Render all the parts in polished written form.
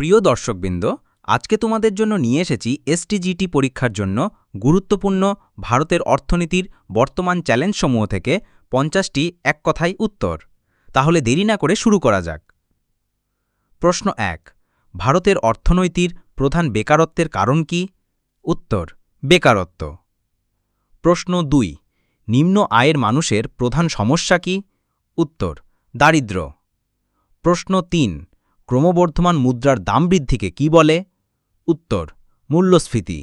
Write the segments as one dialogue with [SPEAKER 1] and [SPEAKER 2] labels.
[SPEAKER 1] প্রিয় দর্শকবৃন্দ, আজকে তোমাদের জন্য নিয়ে এসেছি এসটিজিটি পরীক্ষার জন্য গুরুত্বপূর্ণ ভারতের অর্থনীতির বর্তমান চ্যালেঞ্জসমূহ থেকে 50টি এক কথায় উত্তর। তাহলে দেরি না করে শুরু করা যাক। প্রশ্ন 1। ভারতের অর্থনৈতিক প্রধান বেকারত্বের কারণ কি? উত্তর: বেকারত্ব। প্রশ্ন 2। নিম্ন আয়ের মানুষের প্রধান সমস্যা কি? উত্তর: দারিদ্র্য। প্রশ্ন 3। ক্রমবর্ধমান মুদ্রার দাম বৃদ্ধিকে কি বলে? উত্তর: মূল্যস্ফীতি।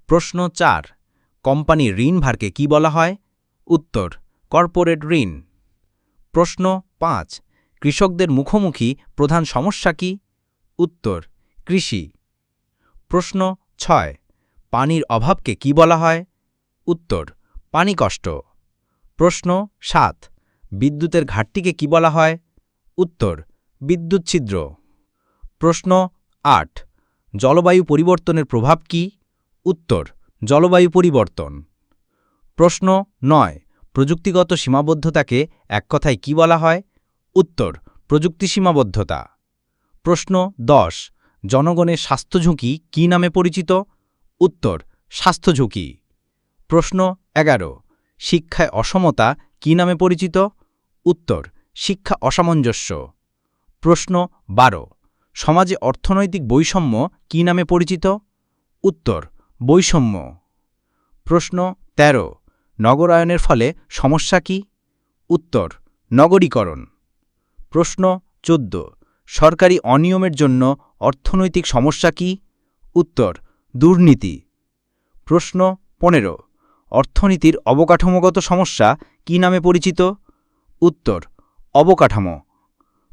[SPEAKER 1] প্রশ্ন 4। কোম্পানির ঋণভারকে কি বলা হয়? উত্তর: কর্পোরেট ঋণ। প্রশ্ন 5। কৃষকদের মুখোমুখি প্রধান সমস্যা কি? উত্তর: কৃষি। প্রশ্ন 6। পানির অভাবকে কি বলা হয়? উত্তর: পানিকষ্ট। প্রশ্ন 7। বিদ্যুতের ঘাটতিকে কি বলা হয়? উত্তর: বিদ্যুৎ ছিদ্র। প্রশ্ন 8। জলবায়ু পরিবর্তনের প্রভাব কি? উত্তর: জলবায়ু পরিবর্তন। প্রশ্ন 9। প্রযুক্তিগত সীমাবদ্ধতাকে এক কথায় কি বলা হয়? উত্তর: প্রযুক্তি সীমাবদ্ধতা। প্রশ্ন 10। জনগণের স্বাস্থ্য ঝুঁকি কী নামে পরিচিত? উত্তর: স্বাস্থ্য ঝুঁকি। প্রশ্ন 11। শিক্ষায় অসমতা কী নামে পরিচিত? উত্তর: শিক্ষা অসামঞ্জস্য। প্রশ্ন 12। সমাজে অর্থনৈতিক বৈষম্য কী নামে পরিচিত? উত্তর: বৈষম্য। প্রশ্ন 13। নগরায়নের ফলে সমস্যা কি? উত্তর: নগরীকরণ। প্রশ্ন 14। সরকারি অনিয়মের জন্য অর্থনৈতিক সমস্যা কি? উত্তর: দুর্নীতি। প্রশ্ন 15। অর্থনীতির অবকাঠামোগত সমস্যা কী নামে পরিচিত? উত্তর: অবকাঠামো।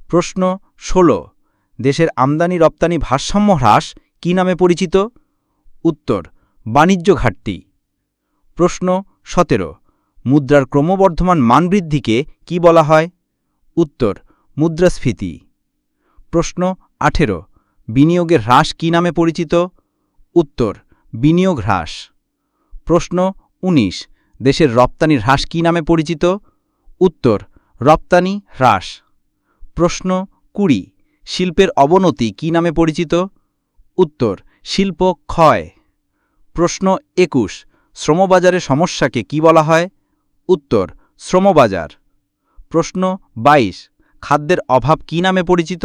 [SPEAKER 1] প্রশ্ন 16। দেশের আমদানি রপ্তানি ভারসাম্য হ্রাস কী নামে পরিচিত? উত্তর: বাণিজ্য ঘাটতি। প্রশ্ন 17। মুদ্রার ক্রমবর্ধমান মান বৃদ্ধিকে কি বলা হয়? উত্তর: মুদ্রাস্ফীতি। প্রশ্ন 18। বিনিয়োগের হ্রাস কী নামে পরিচিত? উত্তর: বিনিয়োগ হ্রাস। প্রশ্ন 19। দেশের রপ্তানি হ্রাস কী নামে পরিচিত? উত্তর: রপ্তানি হ্রাস। প্রশ্ন 20। শিল্পের অবনতি কী নামে পরিচিত? উত্তর: শিল্প ক্ষয়। প্রশ্ন 21। শ্রমবাজারের সমস্যাকে কি বলা হয়? উত্তর: শ্রমবাজার। প্রশ্ন 22। খাদ্যের অভাব কী নামে পরিচিত?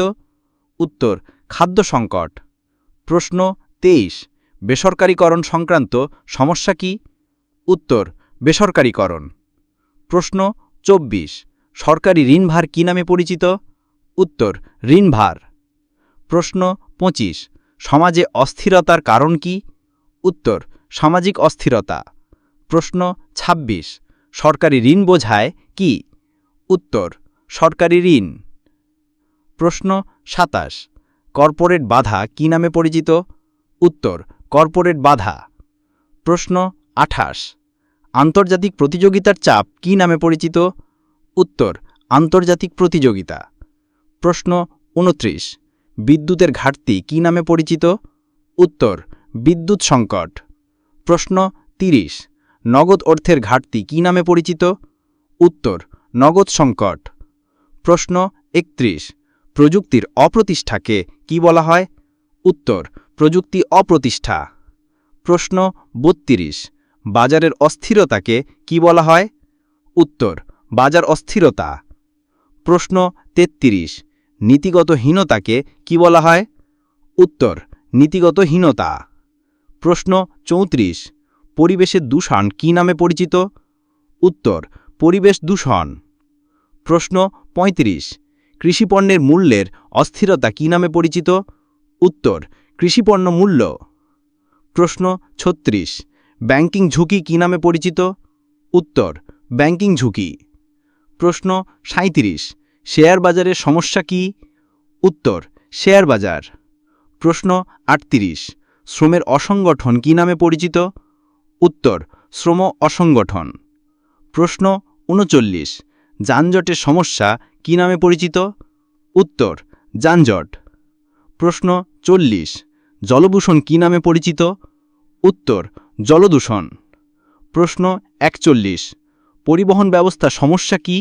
[SPEAKER 1] উত্তর: খাদ্য সংকট। প্রশ্ন 23। বেসরকারীকরণ সংক্রান্ত সমস্যা কি? উত্তর: বেসরকারীকরণ। প্রশ্ন 24। সরকারি ঋণভার কী নামে পরিচিত? উত্তর: ঋণভার। প্রশ্ন 25। সমাজে অস্থিরতার কারণ কি? উত্তর: সামাজিক অস্থিরতা। প্রশ্ন 26। সরকারি ঋণ বোঝায় কি? উত্তর: সরকারি ঋণ। প্রশ্ন 27। কর্পোরেট বাধা কী নামে পরিচিত? উত্তর: কর্পোরেট বাধা। প্রশ্ন 28। আন্তর্জাতিক প্রতিযোগিতার চাপ কী নামে পরিচিত? উত্তর: আন্তর্জাতিক প্রতিযোগিতা। প্রশ্ন 29। বিদ্যুতের ঘাটতি কী নামে পরিচিত? উত্তর: বিদ্যুৎ সংকট। প্রশ্ন 30। নগদ অর্থের ঘাটতি কী নামে পরিচিত? উত্তর: নগদ সংকট। প্রশ্ন 31। প্রযুক্তির অপ্রতিষ্ঠাকে কি বলা হয়? উত্তর: প্রযুক্তি অপ্রতিষ্ঠা। প্রশ্ন 32। বাজারের অস্থিরতাকে কি বলা হয়? উত্তর: বাজার অস্থিরতা। প্রশ্ন 33। নীতিগতহীনতাকে কি বলা হয়? উত্তর: নীতিগতহীনতা। প্রশ্ন 34। পরিবেশের দূষণ কী নামে পরিচিত? উত্তর: পরিবেশ দূষণ। প্রশ্ন 35। কৃষিপণ্যের মূল্যের অস্থিরতা কী নামে পরিচিত? উত্তর: কৃষিপণ্য মূল্য। প্রশ্ন 36। ব্যাংকিং ঝুঁকি কী নামে পরিচিত? উত্তর: ব্যাংকিং ঝুঁকি। প্রশ্ন 37। শেয়ার বাজারের সমস্যা কি? উত্তর: শেয়ার বাজার। প্রশ্ন 38। শ্রমের অসংগঠন কী নামে পরিচিত? উত্তর: শ্রম অসংগঠন। প্রশ্ন 39। যানজটের সমস্যা কী নামে পরিচিত? উত্তর: যানজট। প্রশ্ন 40। জলদূষণ কী নামে পরিচিত? উত্তর: জলদূষণ। প্রশ্ন 41। পরিবহন ব্যবস্থা সমস্যা কি?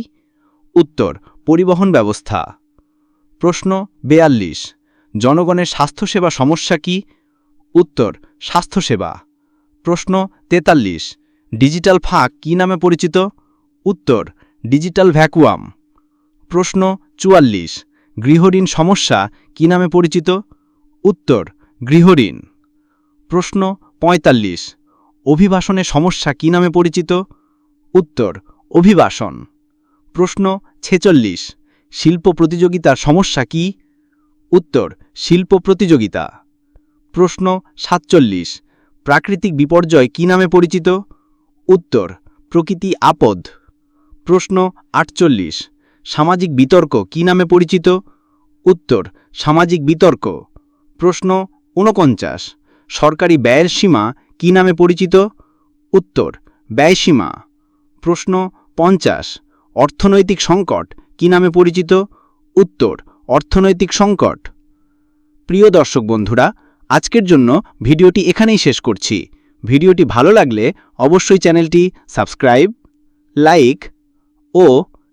[SPEAKER 1] উত্তর: পরিবহন ব্যবস্থা। প্রশ্ন 42।
[SPEAKER 2] জনগণের স্বাস্থ্যসেবা সমস্যা কি? উত্তর স্বাস্থ্যসেবা। প্রশ্ন 43 ডিজিটাল ফাঁক কি নামে পরিচিত? উত্তর ডিজিটাল ভ্যাকুয়াম। প্রশ্ন 44 গৃহঋণ সমস্যা কি নামে পরিচিত? উত্তর গৃহঋণ। প্রশ্ন 45 অভিবাসনের সমস্যা কি নামে পরিচিত? উত্তর অভিবাসন। প্রশ্ন 46 শিল্প প্রতিযোগিতার সমস্যা কি? উত্তর শিল্প প্রতিযোগিতা। প্রশ্ন 47 প্রাকৃতিক বিপর্যয় কি নামে পরিচিত? উত্তর প্রকৃতি আপদ। প্রশ্ন 48 সামাজিক বিতর্ক কি নামে পরিচিত? উত্তর সামাজিক বিতর্ক। প্রশ্ন 49 সরকারি ব্যয়ের সীমা কি নামে পরিচিত? উত্তর ব্যয়সীমা। প্রশ্ন 50 অর্থনৈতিক সংকট কি নামে পরিচিত? উত্তর অর্থনৈতিক সংকট। প্রিয় দর্শক বন্ধুরা, আজকের জন্য ভিডিওটি এখানেই শেষ করছি। ভিডিওটি ভালো লাগলে অবশ্যই চ্যানেলটি সাবস্ক্রাইব, লাইক ও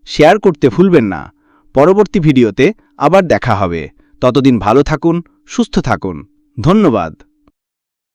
[SPEAKER 2] শেয়ার করতে ভুলবেন না। পরবর্তী ভিডিওতে আবার দেখা হবে। ততদিন ভালো থাকুন, সুস্থ থাকুন। ধন্যবাদ।